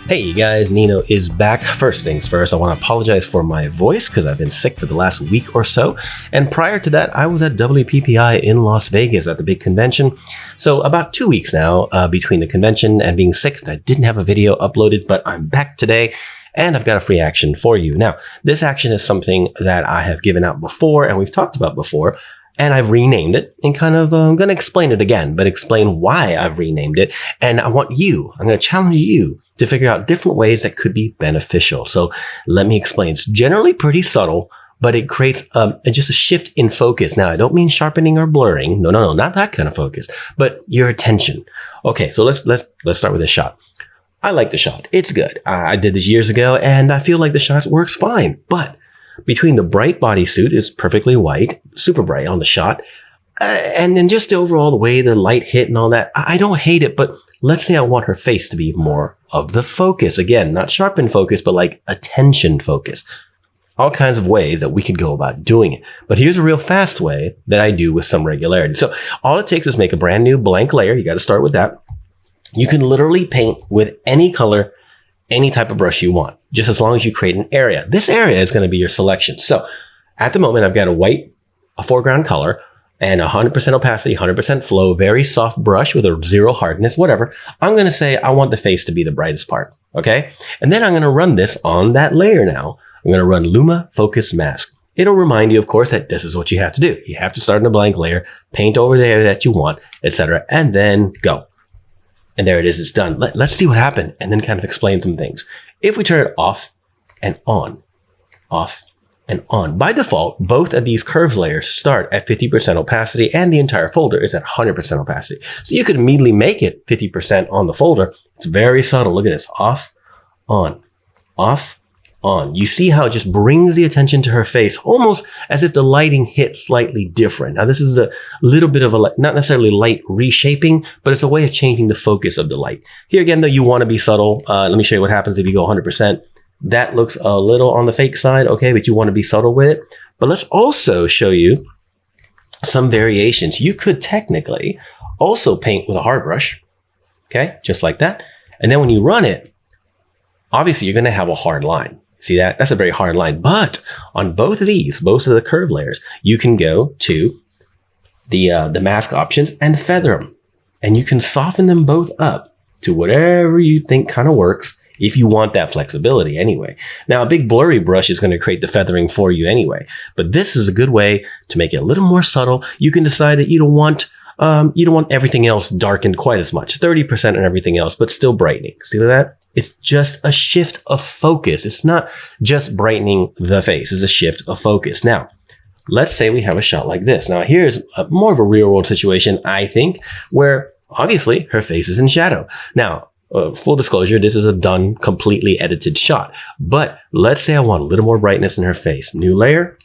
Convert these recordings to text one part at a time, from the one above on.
Hey guys, Nino is back. First things first, I want to apologize for my voice because I've been sick for the last week or so. And prior to that, I was at WPPI in Las Vegas at the big convention. So about 2 weeks now between the convention and being sick, I didn't have a video uploaded, but I'm back today and I've got a free action for you. Now, this action is something that I have given out before and we've talked about before. And I've renamed it and I'm going to explain it again, but explain why I've renamed it. And I'm going to challenge you to figure out different ways that could be beneficial. So let me explain. It's generally pretty subtle, but it creates just a shift in focus. Now, I don't mean sharpening or blurring. No, not that kind of focus, but your attention. Okay, so let's start with this shot. I like the shot. It's good. I did this years ago, and I feel like the shot works fine. But between the bright bodysuit is perfectly white, super bright on the shot, and then just overall the way the light hit and all that, I don't hate it, but let's say I want her face to be more of the focus. Again, not sharpened focus, but like attention focus. All kinds of ways that we could go about doing it. But here's a real fast way that I do with some regularity. So all it takes is make a brand new blank layer. You got to start with that. You can literally paint with any color, any type of brush you want, just as long as you create an area. This area is going to be your selection. So at the moment, I've got a foreground color, and 100% opacity, 100% flow, very soft brush with a zero hardness, whatever. I'm going to say I want the face to be the brightest part, okay? And then I'm going to run this on that layer now. I'm going to run Luma Focus Mask. It'll remind you, of course, that this is what you have to do. You have to start in a blank layer, paint over the area that you want, etc., and then go. And there it is, it's done. Let's see what happened and then kind of explain some things. If we turn it off and on, off and on. By default, both of these curves layers start at 50% opacity and the entire folder is at 100% opacity. So you could immediately make it 50% on the folder. It's very subtle. Look at this. Off, on, off, on. You see how it just brings the attention to her face, almost as if the lighting hit slightly different. Now, this is a little bit of a, not necessarily light reshaping, but it's a way of changing the focus of the light. Here again, though, you want to be subtle. Let me show you what happens if you go 100%. That looks a little on the fake side, okay, but you want to be subtle with it. But let's also show you some variations. You could technically also paint with a hard brush, okay, just like that. And then when you run it, obviously you're going to have a hard line. See that? That's a very hard line. But on both of these, both of the curve layers, you can go to the mask options and feather them. And you can soften them both up to whatever you think kind of works. If you want that flexibility anyway. Now, a big blurry brush is going to create the feathering for you anyway. But this is a good way to make it a little more subtle. You can decide that you don't want everything else darkened quite as much, 30% and everything else, but still brightening. See that? It's just a shift of focus. It's not just brightening the face. It's a shift of focus. Now, let's say we have a shot like this. Now, here's more of a real world situation, I think, where obviously her face is in shadow. Now, full disclosure, this is a done, completely edited shot. But let's say I want a little more brightness in her face. New layer.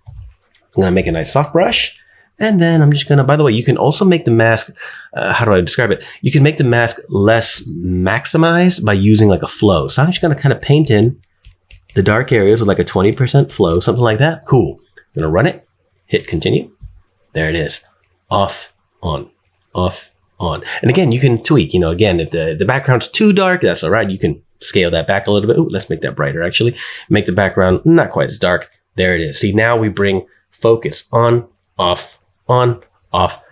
I'm going to make a nice soft brush. And then I'm just going to, by the way, you can also make the mask, how do I describe it? You can make the mask less maximized by using like a flow. So I'm just going to kind of paint in the dark areas with like a 20% flow, something like that. Cool. I'm going to run it, hit continue. There it is. Off, on, off, on. And again, you can tweak, again, if the background's too dark, that's all right. You can scale that back a little bit. Ooh, let's make that brighter, actually. Make the background not quite as dark. There it is. See, now we bring focus on, off, on, off,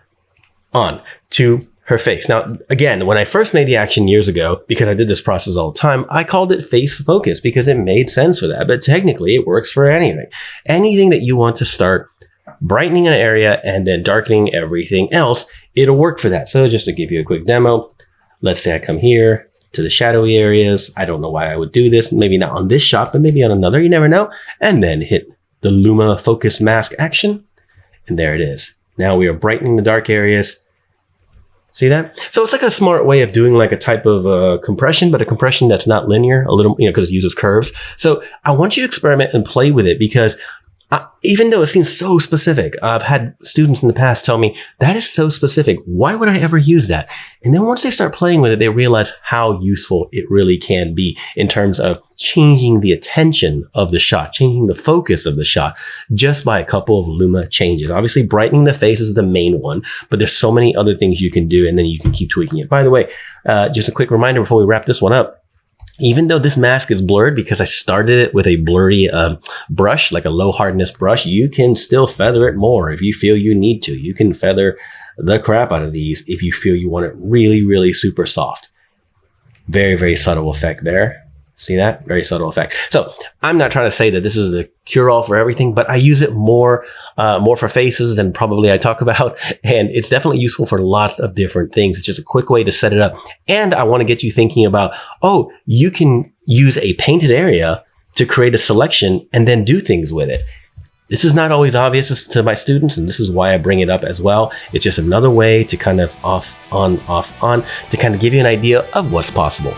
on to her face. Now, again, when I first made the action years ago, because I did this process all the time, I called it face focus because it made sense for that. But technically, it works for anything. Anything that you want to start brightening an area and then darkening everything else, it'll work for that. So just to give you a quick demo, let's say I come here to the shadowy areas. I don't know why I would do this. Maybe not on this shot, but maybe on another. You never know. And then hit the Luma Focus Mask action. And there it is. Now we are brightening the dark areas. See that? So it's like a smart way of doing like a type of compression, but a compression that's not linear, a little, because it uses curves. So I want you to experiment and play with it because even though it seems so specific, I've had students in the past tell me, that is so specific. Why would I ever use that? And then once they start playing with it, they realize how useful it really can be in terms of changing the attention of the shot, changing the focus of the shot just by a couple of Luma changes. Obviously, brightening the face is the main one, but there's so many other things you can do, and then you can keep tweaking it. By the way, just a quick reminder before we wrap this one up. Even though this mask is blurred because I started it with a blurry brush, like a low hardness brush, you can still feather it more if you feel you need to. You can feather the crap out of these if you feel you want it really, really super soft. Very, very subtle effect there. See that? Very subtle effect. So I'm not trying to say that this is the cure-all for everything, but I use it more for faces than probably I talk about. And it's definitely useful for lots of different things. It's just a quick way to set it up. And I want to get you thinking about, oh, you can use a painted area to create a selection and then do things with it. This is not always obvious to my students, and this is why I bring it up as well. It's just another way to kind of off, on, to kind of give you an idea of what's possible.